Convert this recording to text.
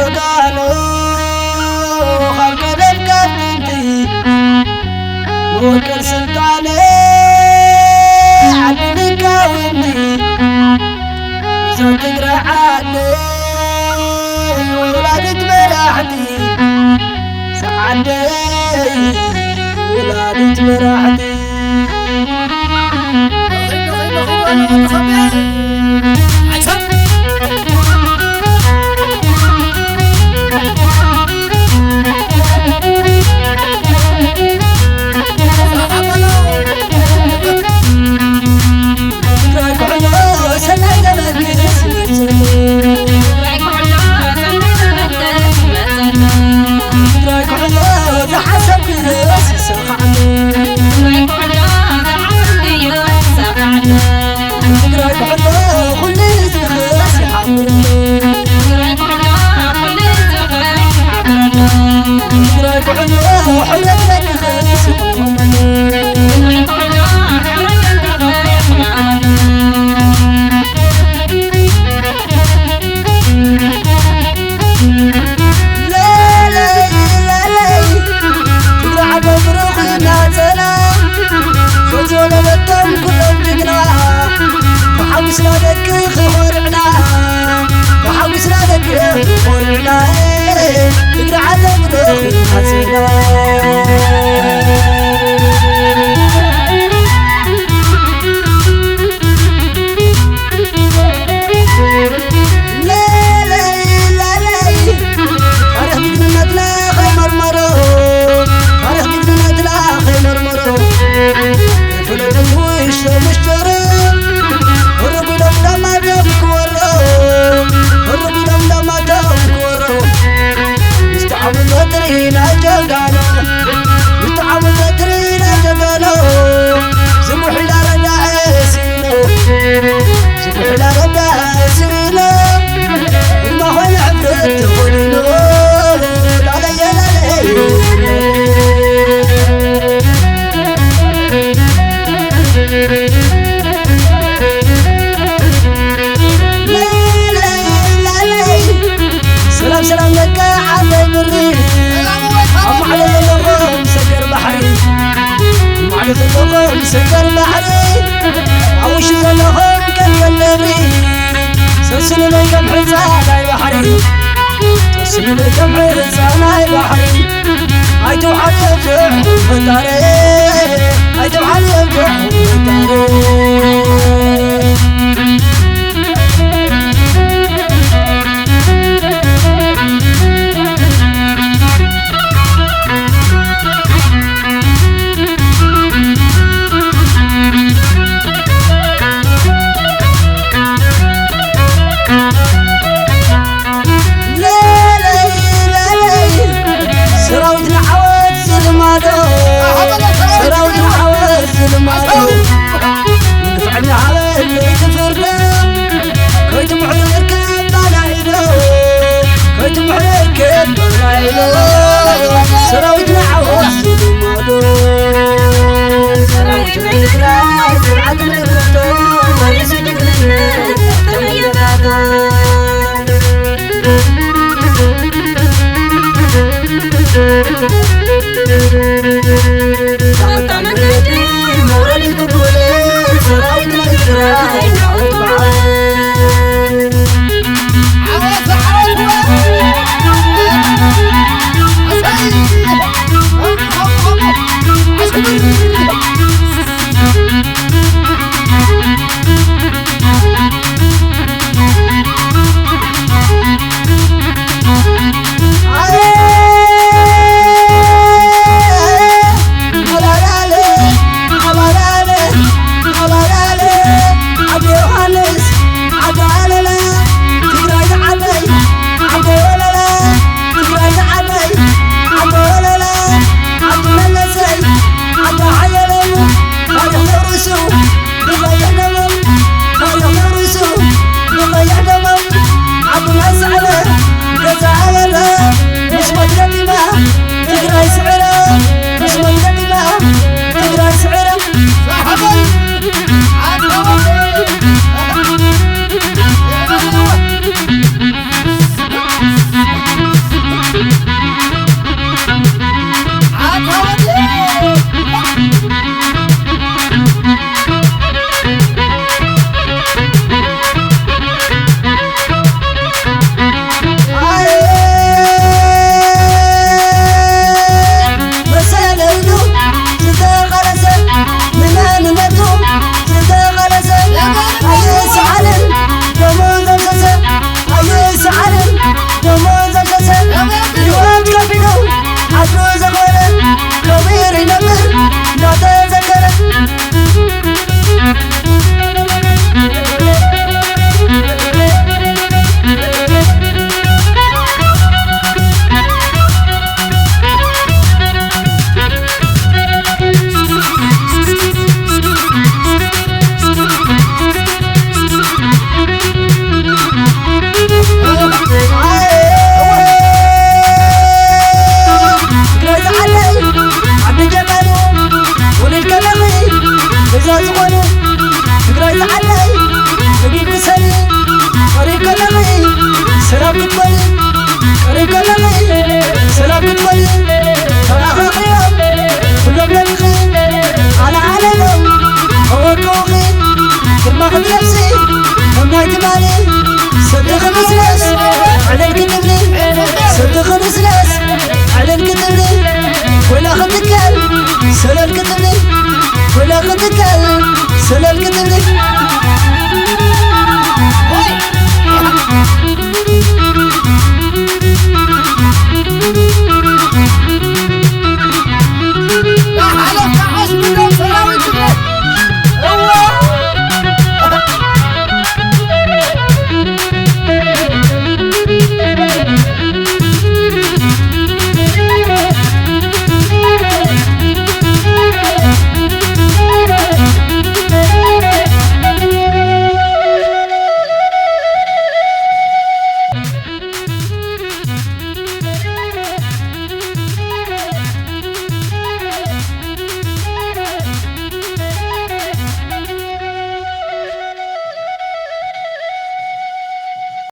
جدانو خلق دبكتي وكر سلطاني عدني كاوني زوج تقرعاني ولادة مراحتي سعدي ولادة مراحتي سكر بحري عوش زلهم كالنبي سلسلة كم حزاناي بحري سلسلة كم حزاناي بحري عيتو حليب فتاري عيتو حليب فتاري عبد جمالو ولد كلامي بزاز قولو تقرأي علي تقيب كسلي قريب كلامي سلام كتبلي قريب كلامي سلام كتبلي فراغ خيام كلهم نبخي على عالمهم هو كوغي كل ما خذ نفسي هم نايت بالي صدق نسلس على الكتب لي صدق نسلس على الكتب لي ولا خذ كلب سلا الكتب لي ولا خذ كلب سلا الكتب لي